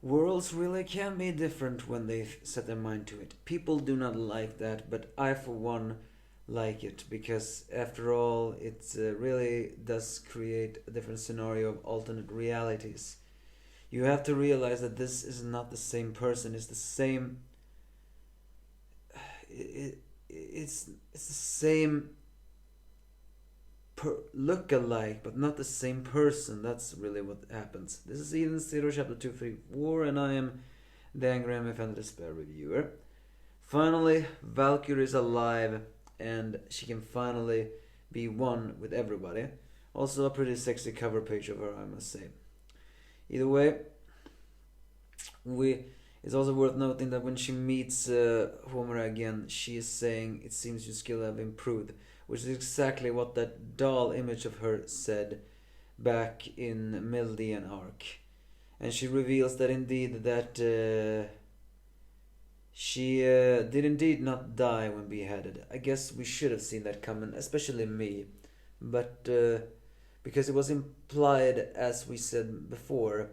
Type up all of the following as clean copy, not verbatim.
Worlds really can be different when they set their mind to it. People do not like that, but I, for one, like it because, after all, it really does create a different scenario of alternate realities. You have to realize that this is not the same person. It's the same. It's the same look alike, but not the same person. That's really what happens. This is Eden Zero, Chapter 234, and I am the Angry MF and the Despair Reviewer. Finally, Valkyrie is alive, and she can finally be one with everybody. Also, a pretty sexy cover page of her, I must say. Either way, it's also worth noting that when she meets Homura again, she is saying, "It seems your skill have improved," which is exactly what that doll image of her said back in Mildian arc. And she reveals that indeed that she did indeed not die when beheaded. I guess we should have seen that coming, especially me. But because it was implied, as we said before,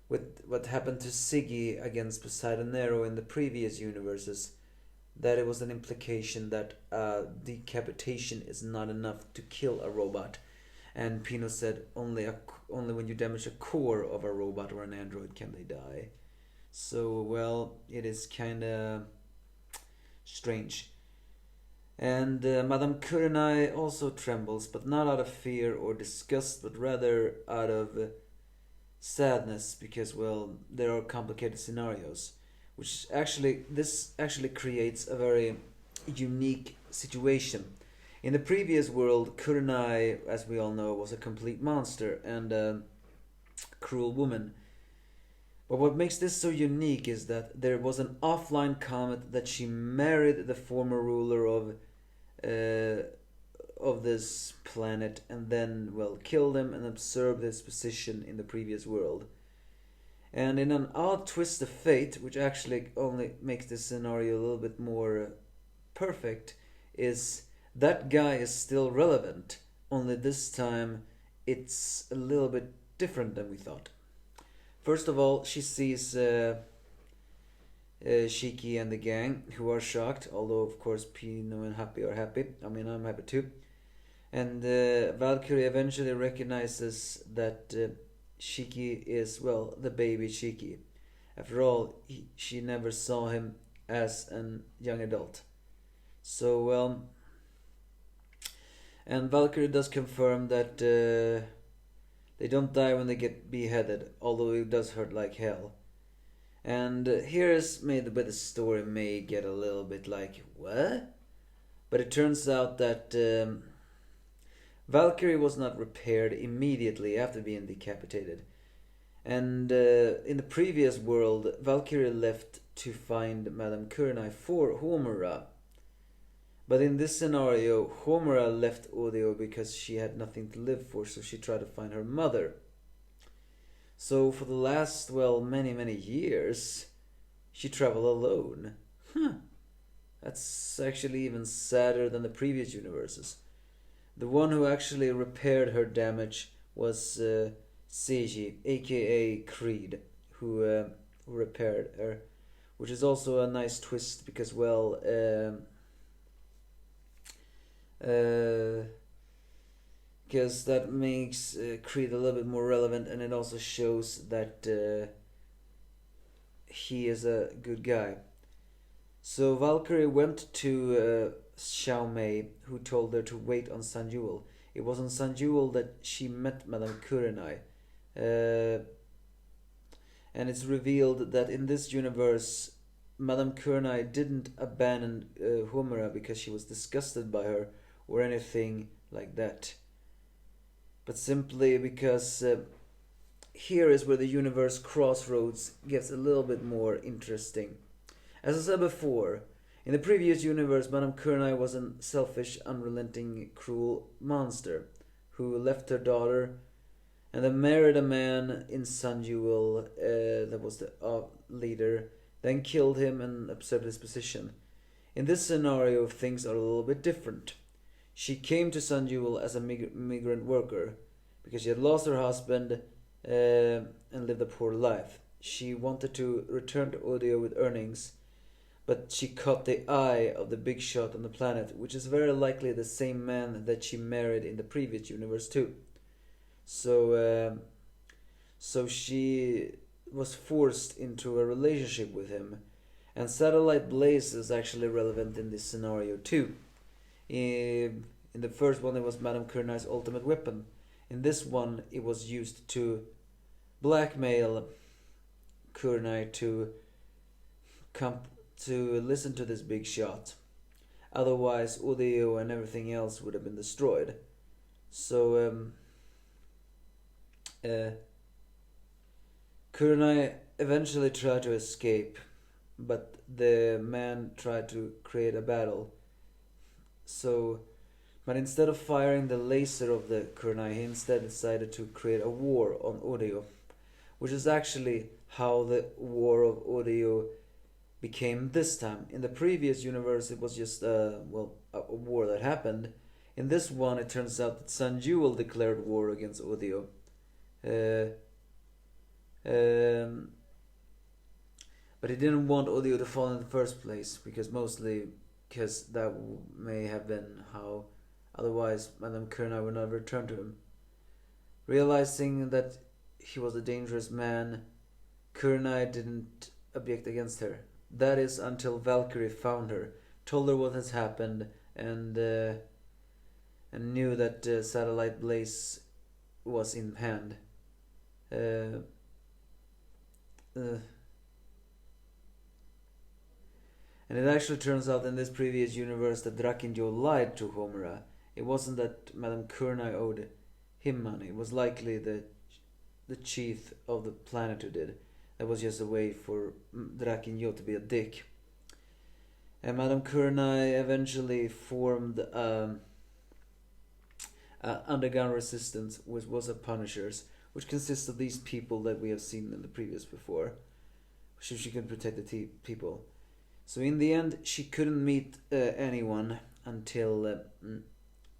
with what happened to Siggy against Poseidon Nero in the previous universes, that it was an implication that decapitation is not enough to kill a robot. And Pino said only when you damage a core of a robot or an android can they die. So, well, it is kinda strange. And Madame Kurenai also trembles, but not out of fear or disgust, but rather out of sadness, because, well, there are complicated scenarios, this actually creates a very unique situation. In the previous world, Kurenai, as we all know, was a complete monster and a cruel woman. But what makes this so unique is that there was an offline comment that she married the former ruler of this planet and then, well, killed him and usurped his position in the previous world. And in an odd twist of fate, which actually only makes this scenario a little bit more perfect, is that guy is still relevant, only this time it's a little bit different than we thought. First of all, she sees Shiki and the gang, who are shocked, although of course Pino and Happy are happy. I mean, I'm happy too. And Valkyrie eventually recognizes that Shiki is, well, the baby Shiki. After all, she never saw him as a young adult. So, well, and Valkyrie does confirm that they don't die when they get beheaded, although it does hurt like hell. And here's maybe where the story may get a little bit like, what? But it turns out that Valkyrie was not repaired immediately after being decapitated. And in the previous world, Valkyrie left to find Madame Kurenai for Homura. But in this scenario, Homura left Odio because she had nothing to live for, so she tried to find her mother. So for the last, well, many years, she traveled alone. That's actually even sadder than the previous universes. The one who actually repaired her damage was Seiji, aka Creed, who repaired her. Which is also a nice twist because, well, because that makes Creed a little bit more relevant, and it also shows that he is a good guy. So Valkyrie went to Xiao Mei, who told her to wait on Sanjuel. It was on Sanjuel that she met Madame Kurenai. And it's revealed that in this universe, Madame Kurenai didn't abandon Homura because she was disgusted by her or anything like that, but simply because here is where the universe crossroads gets a little bit more interesting. As I said before, in the previous universe, Madame Kurenai was a selfish, unrelenting, cruel monster who left her daughter and then married a man in Sanjuel that was the leader, then killed him and usurped his position. In this scenario, things are a little bit different. She came to Sanjuel as a migrant worker because she had lost her husband and lived a poor life. she wanted to return to Odio with earnings, but she caught the eye of the big shot on the planet, which is very likely the same man that she married in the previous universe too. So, so she was forced into a relationship with him, and Satellite Blaze is actually relevant in this scenario too. In the first one, it was Madame Kurnai's ultimate weapon. In this one, it was used to blackmail Kurnai to come to listen to this big shot. Otherwise, Udio and everything else would have been destroyed. So, Kurnai eventually tried to escape, but the man tried to create a battle. So, but instead of firing the laser of the Kurnai, he instead decided to create a war on Udio, which is actually how the War of Odio became this time. In the previous universe, it was just a war that happened. In this one, it turns out that Sun Jewel declared war against Odio. But he didn't want Odio to fall in the first place, because that may have been how otherwise Madame Kurnai would not return to him. Realizing that he was a dangerous man, Kurnai didn't object against her. That is until Valkyrie found her, told her what has happened, and knew that Satellite Blaze was in hand. And it actually turns out in this previous universe that Drakenjo lied to Homura. It wasn't that Madame Kurnai owed him money. It was likely the chief of the planet who did. That was just a way for Drakenjo to be a dick. And Madame Kurnai eventually formed underground resistance, which was a Punishers, which consists of these people that we have seen in the previous before. So she could protect the people. So in the end, she couldn't meet anyone until,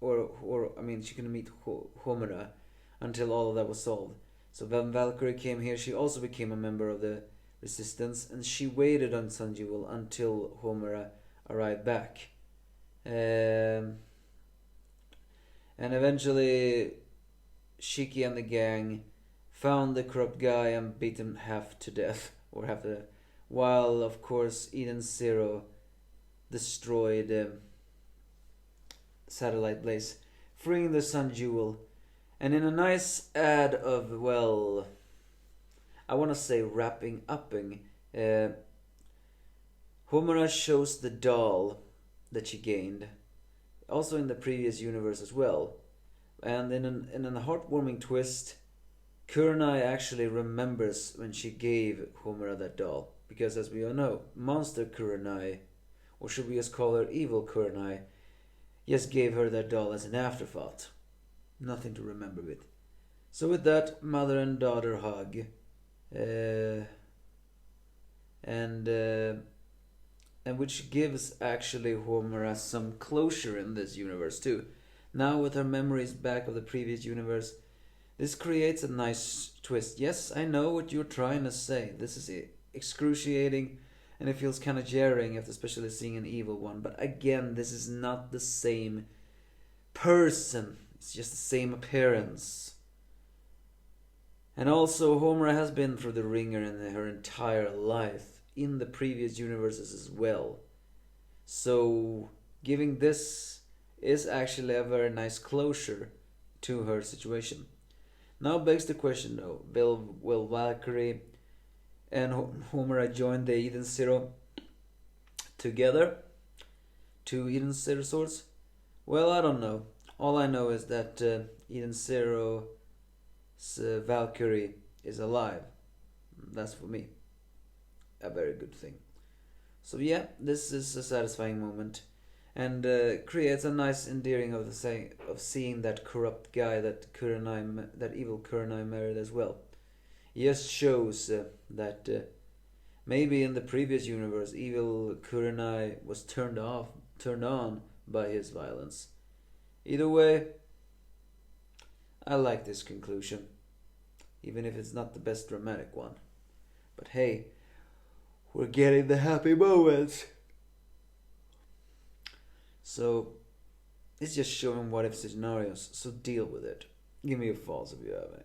she couldn't meet Homura until all of that was solved. So when Valkyrie came here, she also became a member of the resistance, and she waited on Sun Jewel until Homura arrived back. And eventually, Shiki and the gang found the corrupt guy and beat him half to death, while of course Eden Zero destroyed Satellite Blaze, freeing the Sun Jewel. And in a nice ad of, I want to say wrapping upping, Homura shows the doll that she gained, also in the previous universe as well. And in a heartwarming twist, Kurnai actually remembers when she gave Homura that doll. Because as we all know, Monster Kurnai, or should we just call her Evil Kurnai, just gave her that doll as an afterthought. Nothing to remember with. So with that, mother and daughter hug. And which gives actually Homura some closure in this universe too. Now with her memories back of the previous universe, this creates a nice twist. Yes, I know what you're trying to say. This is excruciating, and it feels kind of jarring after especially seeing an evil one. But again, this is not the same person. It's just the same appearance. And also, Homura has been through the ringer in her entire life, in the previous universes as well. So, giving this is actually a very nice closure to her situation. Now begs the question though, will Valkyrie and Homura join the Eden Zero together? Two Eden Zero swords? Well, I don't know. All I know is that Eden Zero's Valkyrie is alive. That's for me a very good thing. So yeah, this is a satisfying moment, and creates a nice endearing of seeing that corrupt guy that evil Kurnai married as well. Yes, shows that maybe in the previous universe, evil Kurnai was turned on by his violence. Either way, I like this conclusion, even if it's not the best dramatic one. But hey, we're getting the happy moments. So, it's just showing what if scenarios, so deal with it. Give me your faults if you have any.